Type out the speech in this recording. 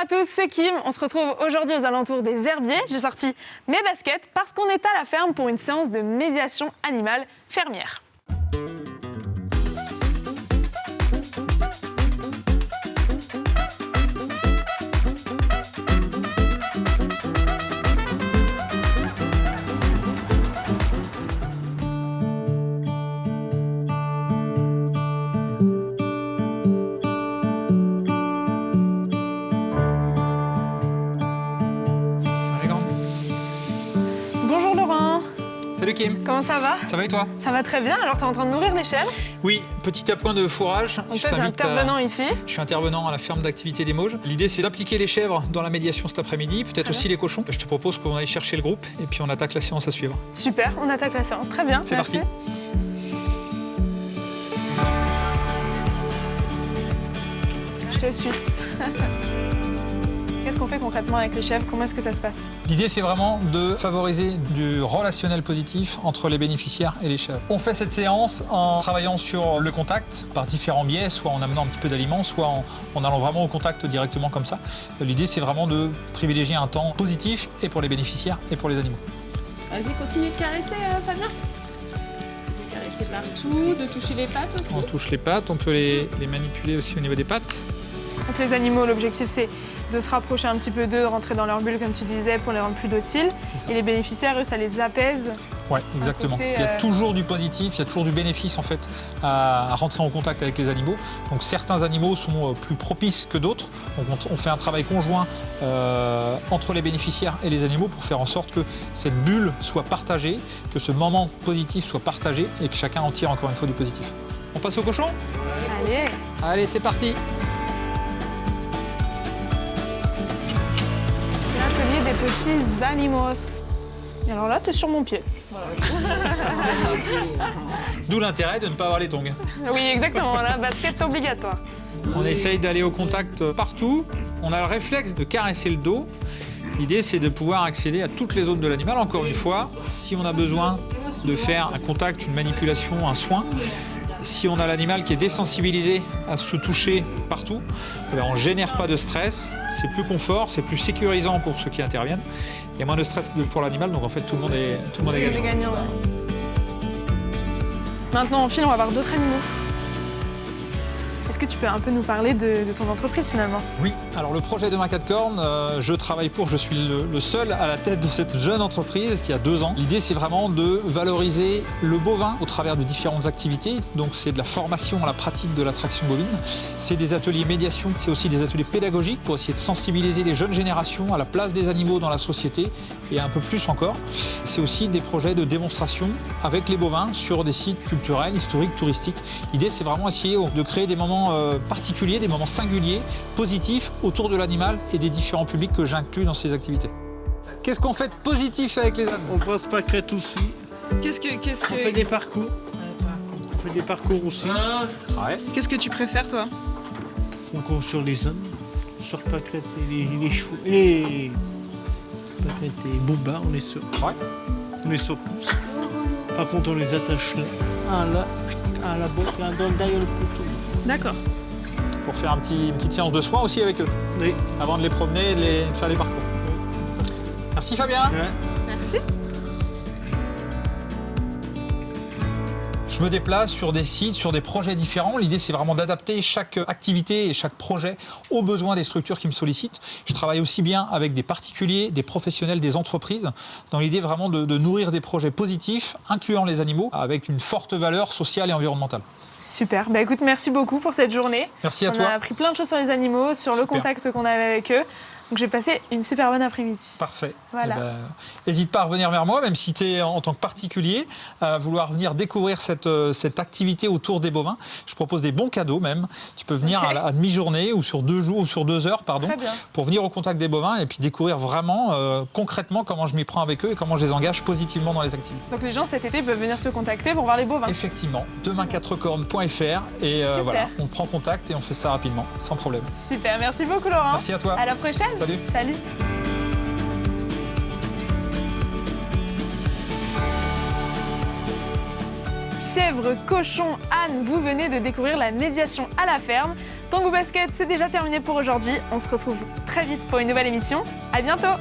à tous, c'est Kim. On se retrouve aujourd'hui aux alentours des herbiers. J'ai sorti mes baskets parce qu'on est à la ferme pour une séance de médiation animale fermière. Bonjour Laurent. Salut Kim. Comment ça va? Ça va et toi? Ça va très bien. Alors tu es en train de nourrir des chèvres? Oui, petit appoint de fourrage. Donc toi tu es intervenant ici. Je suis intervenant à la ferme d'activité des Mauges. L'idée c'est d'impliquer les chèvres dans la médiation cet après-midi, peut-être aussi les cochons. Je te propose qu'on aille chercher le groupe et puis on attaque la séance à suivre. Super, on attaque la séance. Très bien. C'est merci. parti. Je te suis. Qu'est-ce qu'on fait concrètement avec les chèvres? Comment est-ce que ça se passe? L'idée c'est vraiment de favoriser du relationnel positif entre les bénéficiaires et les chèvres. On fait cette séance en travaillant sur le contact par différents biais, soit en amenant un petit peu d'aliments, soit en allant vraiment au contact directement comme ça. L'idée c'est vraiment de privilégier un temps positif et pour les bénéficiaires et pour les animaux. Vas-y, continue de caresser, Fabien. De caresser partout, de toucher les pattes aussi. On touche les pattes, on peut les manipuler aussi au niveau des pattes. Donc les animaux, l'objectif c'est de se rapprocher un petit peu d'eux, de rentrer dans leur bulle comme tu disais pour les rendre plus dociles. Et les bénéficiaires, eux, ça les apaise. Oui, exactement. Côté, il y a toujours du positif, il y a toujours du bénéfice en fait à rentrer en contact avec les animaux. Donc certains animaux sont plus propices que d'autres. Donc on fait un travail conjoint entre les bénéficiaires et les animaux pour faire en sorte que cette bulle soit partagée, que ce moment positif soit partagé et que chacun en tire encore une fois du positif. On passe au cochon? Allez. Allez, c'est parti. L'atelier des petits animaux. Et alors là, tu es sur mon pied. D'où l'intérêt de ne pas avoir les tongs. Oui, exactement. La basket obligatoire. On essaye d'aller au contact partout. On a le réflexe de caresser le dos. L'idée, c'est de pouvoir accéder à toutes les zones de l'animal. Encore une fois, si on a besoin de faire un contact, une manipulation, un soin, si on a l'animal qui est désensibilisé à se toucher partout, on ne génère pas de stress, c'est plus confort, c'est plus sécurisant pour ceux qui interviennent. Il y a moins de stress pour l'animal, donc en fait tout le monde est gagnant. Maintenant, en fil, on va voir d'autres animaux. Est-ce que tu peux un peu nous parler de ton entreprise finalement? Oui, alors le projet Demain 4 cornes, je suis le seul à la tête de cette jeune entreprise qui a 2 ans. L'idée c'est vraiment de valoriser le bovin au travers de différentes activités. Donc c'est de la formation à la pratique de la traction bovine, c'est des ateliers médiation, c'est aussi des ateliers pédagogiques pour essayer de sensibiliser les jeunes générations à la place des animaux dans la société et un peu plus encore. C'est aussi des projets de démonstration avec les bovins sur des sites culturels, historiques, touristiques. L'idée c'est vraiment essayer de créer des moments particuliers, des moments singuliers, positifs autour de l'animal et des différents publics que j'inclus dans ces activités. Qu'est-ce qu'on fait de positif avec les animaux? On passe pas crête aussi. Qu'est-ce On fait des parcours. On fait des parcours aussi. Ouais. Qu'est-ce que tu préfères toi? On court sur les ânes, sur pâquerettes et les chevaux. Et pâquerettes et booba, on les saute. Ouais. On les saute. Par contre, on les attache là. Un là, un là-bas, et un derrière le poteau. D'accord. Pour faire une petite séance de soins aussi avec eux, Oui. avant de les promener et de faire les parcours. Merci Fabien. Ouais. Merci. Je me déplace sur des sites, sur des projets différents. L'idée, c'est vraiment d'adapter chaque activité et chaque projet aux besoins des structures qui me sollicitent. Je travaille aussi bien avec des particuliers, des professionnels, des entreprises, dans l'idée vraiment de nourrir des projets positifs, incluant les animaux, avec une forte valeur sociale et environnementale. Super. Bah écoute, merci beaucoup pour cette journée. Merci à On toi. a appris plein de choses sur les animaux, sur le Super. contact qu'on avait avec eux. Donc j'ai passé une super bonne après-midi. Parfait. Voilà. N'hésite pas à revenir vers moi, même si tu es en tant que particulier, à vouloir venir découvrir cette activité autour des bovins. Je propose des bons cadeaux même. Tu peux venir Ok. à demi-journée ou sur 2 jours ou sur 2 heures, pardon, Très bien. pour venir au contact des bovins et puis découvrir vraiment concrètement comment je m'y prends avec eux et comment je les engage positivement dans les activités. Donc les gens cet été peuvent venir te contacter pour voir les bovins. Effectivement, demain4cornes.fr et Super. voilà, on prend contact et on fait ça rapidement, sans problème. Super, merci beaucoup Laurent. Merci à toi. À la prochaine. Salut. Salut. Chèvres, cochons, ânes, vous venez de découvrir la médiation à la ferme. Tango Basket, c'est déjà terminé pour aujourd'hui. On se retrouve très vite pour une nouvelle émission. À bientôt!